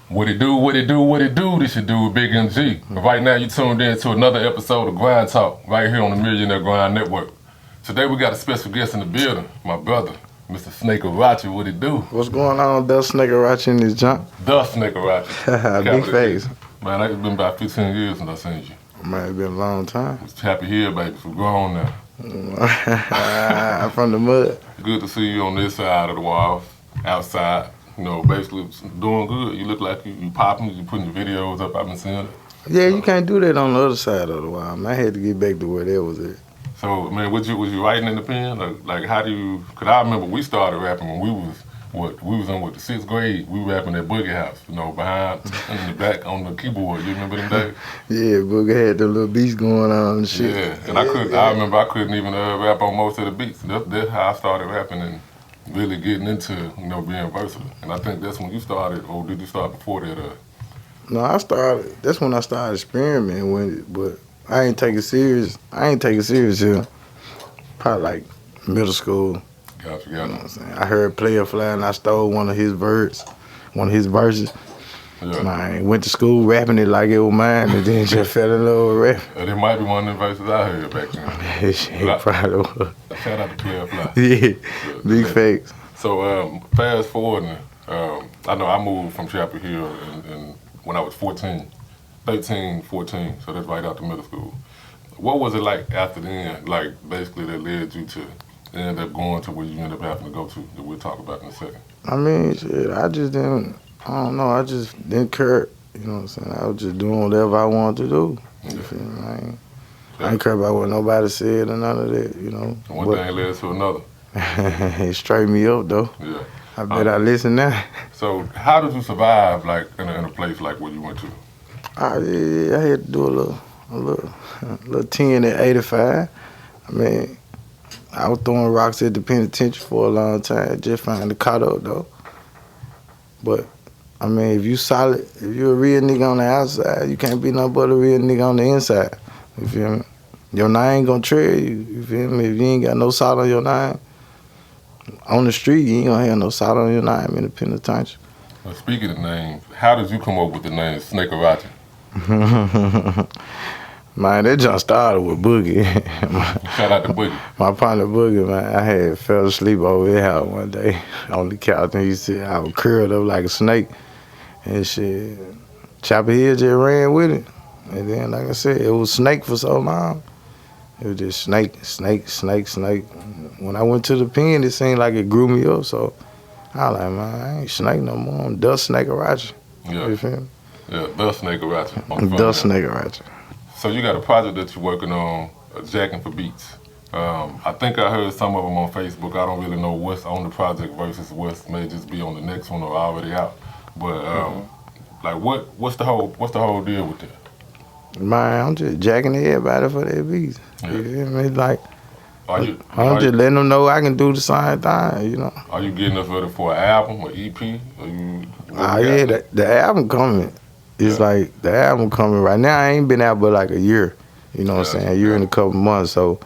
What it do, what it do, what it do, this your dude Big MG. Right now you tuned in to another episode of Grind Talk, right here on the Millionaire Grind Network. Today we got a special guest in the building, my brother, Mr. Snake A Rotchie. What it do? What's going on, the Snake A Rotchie in this junk? The Snake A Rotchie. Big face. Man, it's been about 15 years since I seen you. Man, it's been a long time. It's happy here, baby. We're grown now. I'm from the mud. Good to see you on this side of the wall, outside. You know, basically doing good. You look like you popping, you putting your videos up. I've been seeing it. Yeah, you can't do that on the other side of the wall, man. I had to get back to where that was at. So, man, was you writing in the pen? Like how do you? Cause I remember we started rapping when we was in the 6th grade. We rapping at Boogie House, you know, behind in the back on the keyboard. You remember them days? Yeah, Boogie had the little beats going on and shit. Yeah, and I remember I couldn't even rap on most of the beats. That's how I started rapping and really getting into, you know, being versatile. And I think that's when you started, or did you start before that? No, that's when I started experimenting with it, but I ain't take it serious. Here. Probably like middle school. Gotcha. You know what I'm saying? I heard Player Fly and I stole one of his verses. Yeah. I went to school rapping it like it was mine and then just fell in love with rap. It might be one of the verses I heard back then. Shit, probably was. Shout out to Player Fly. Yeah, big facts. So fast forward, I know I moved from Chapel Hill and when I was 13, 14, so that's right after middle school. What was it like after then, like basically that led you to end up going to where you ended up having to go to, that we'll talk about in a second? I mean, shit, I just didn't care, you know what I'm saying? I was just doing whatever I wanted to do. You feel me? I ain't care about what nobody said or none of that, you know. One thing led to another. It straightened me up, though. Yeah. I bet I listen now. So how did you survive, like, in a place like where you went to? I had to do a little 10 at 85. I mean, I was throwing rocks at the penitentiary for a long time, just finally caught up, though. But, I mean, if you solid, if you a real nigga on the outside, you can't be nothing but a real nigga on the inside. You feel me? Your name gonna trail you, you feel me? If you ain't got no salt on your name, on the street, you ain't gonna have no salt on your name in the penitentiary. Well, speaking of names, how did you come up with the name Snake A Rotchie? Man, that jump started with Boogie. Shout out to Boogie. My partner Boogie, man, I had fell asleep over his house one day on the couch, and he said I was curled up like a snake. And shit, Chapel Hill just ran with it. And then, like I said, it was Snake for so long. It was just Snake. When I went to the pen, it seemed like it grew me up, so I was like, man, I ain't Snake no more. I'm the Snake A Rotchie. Yeah. You feel me? Yeah, the Snake A Rotchie. The Snake A Rotchie. So you got a project that you're working on, Jackin For Beats. I think I heard some of them on Facebook. I don't really know what's on the project versus what may just be on the next one or already out. But like, what's the whole deal with that? Man, I'm just jacking everybody for their beats. Yeah. You feel me? Like, I'm just letting them know I can do the same thing, you know. Are you getting us ready for an album or EP? The album coming. It's like the album coming right now. I ain't been out but like a year. You know what I'm saying? A year and a couple months. So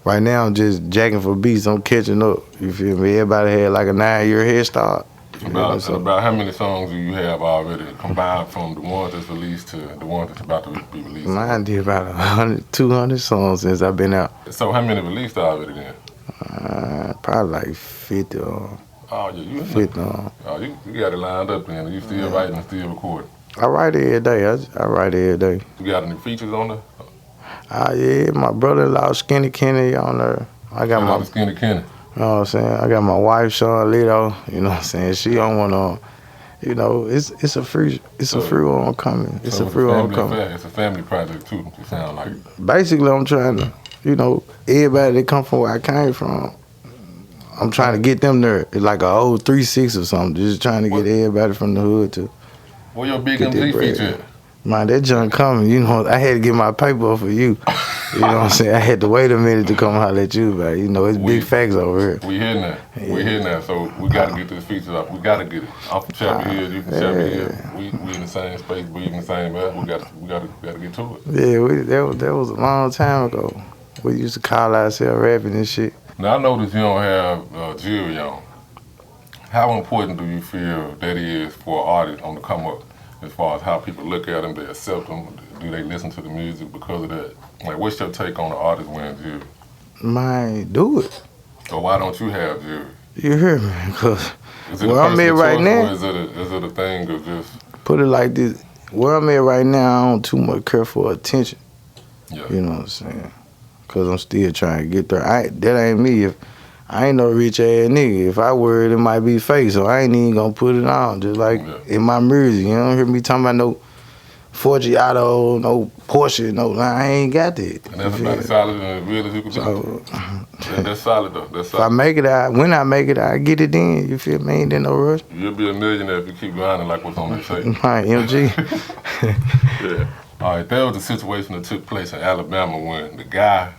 right now I'm just jacking for beats. I'm catching up. You feel me? Everybody had like a 9-year head start. About how many songs do you have already combined from the ones that's released to the ones that's about to be released? Mine did about 100, 200 songs since I've been out. So how many released already then? Probably like 50 on. Oh yeah, you 50 on. Oh, you got it lined up then. You still writing and still recording. I write every day. I write every day. You got any features on there? Yeah, my brother-in-law Skinny Kenny on there. I got my Skinny Kenny. You know what I'm saying? I got my wife, Sean Lito, you know what I'm saying? She on one on, you know, it's a free one coming. It's a free one coming. It's a family project too, it sound like. Basically, I'm trying to, you know, everybody that come from where I came from, I'm trying to get them there. It's like a old 3-6 or something, just trying to get everybody from the hood to. Where your Big MG feature? Man, that junk coming, you know, I had to get my paper up for you. You know what I'm saying? I had to wait a minute to come holler at you, but you know, it's big facts over here. We hearing that. Yeah. We hearing that. So we got to get this feature up. We got to get it. I'm from Chapel Hill. You from Chapel Hill. We in the same space, breathing the same air. We got to get to it. Yeah, that was a long time ago. We used to call ourselves rapping and shit. Now I noticed you don't have jewelry on. How important do you feel that is for an artist on the come up, as far as how people look at them, they accept them, do they listen to the music because of that? Like, what's your take on the artist wearing jewelry? Man, do it. So why don't you have jewelry? You hear me? Because where I'm at right now, or is it a thing of just... Put it like this, where I'm at right now, I don't too much care for attention. Yeah. You know what I'm saying? Because I'm still trying to get there. That ain't me. If I ain't no rich ass nigga. If I wear it, it might be fake, so I ain't even gonna put it on. Just like in my music, you don't hear me talking about no Forgiato, no Porsche, no, I ain't got that. And that's about as solid and as real as you can be. So, that's solid though. That's solid. If I make it out, when I make it, I get it in. You feel me? Ain't in no rush. You'll be a millionaire if you keep grinding like what's on that tape. My MG. Yeah. All right, there was a situation that took place in Alabama when the guy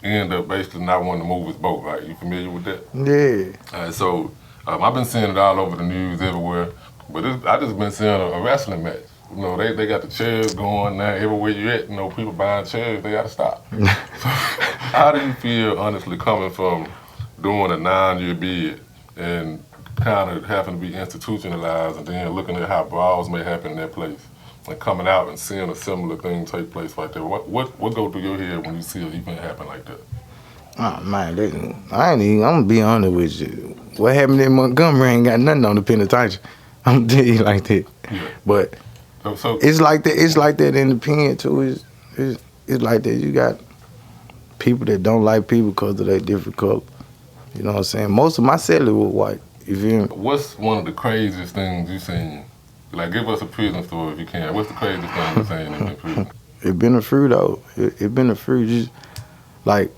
ended up basically not wanting to move his boat, right? You familiar with that? Yeah. All right, so I've been seeing it all over the news everywhere, but I just been seeing a wrestling match. You know, they got the chairs going now. Everywhere you at, you know, people buying chairs, they gotta stop. So, how do you feel, honestly, coming from doing a 9-year bid and kind of having to be institutionalized and then looking at how brawls may happen in that place and coming out and seeing a similar thing take place right there? What go through your head when you see an event happen like that? Oh man, I'm gonna be honest with you. What happened in Montgomery ain't got nothing on the penitentiary. I'm telling you like that. Yeah. But so it's like that. It's like that in the pen too. It's like that. You got people that don't like people because of their different color. You know what I'm saying? Most of my celly was white. You feel me? What's one of the craziest things you've seen? Like, give us a prison story if you can. What's the craziest thing you've seen in prison? It been a fruit though. It been a fruit. Just like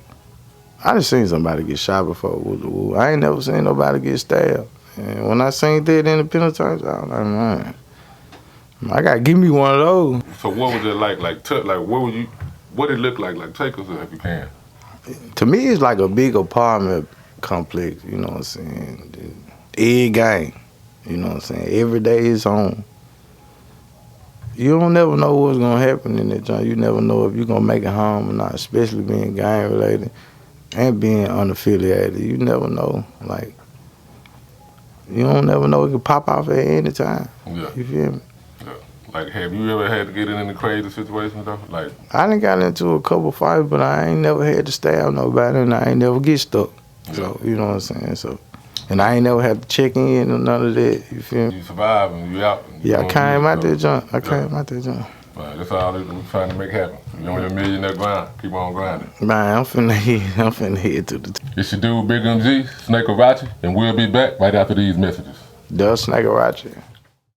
I done seen somebody get shot before. I ain't never seen nobody get stabbed. And when I seen that in the penitentiary, I was like, man, I gotta give me one of those. So what was it like? What it look like? Like, take us there if you can. To me, it's like a big apartment complex. You know what I'm saying? Every gang. You know what I'm saying? Every day is on. You don't never know what's gonna happen in that joint. You never know if you're gonna make it home or not, especially being gang related and being unaffiliated. You never know. Like, you don't never know. It could pop off at any time. Yeah. You feel me? Yeah. Like, have you ever had to get in any crazy situations though? Like, I done got into a couple fights, but I ain't never had to stab nobody, and I ain't never get stuck. Yeah. So, you know what I'm saying? So, and I ain't never had to check in or none of that. You feel me? You survive and you out. And I came out that junk. Came out that junk. Man, that's all we're trying to make happen. You on your millionaire grind. Keep on grinding. Man, I'm finna head to the... It's your dude, Big MG, Snake A Rotchie, and we'll be back right after these messages. The Snake A Rotchie.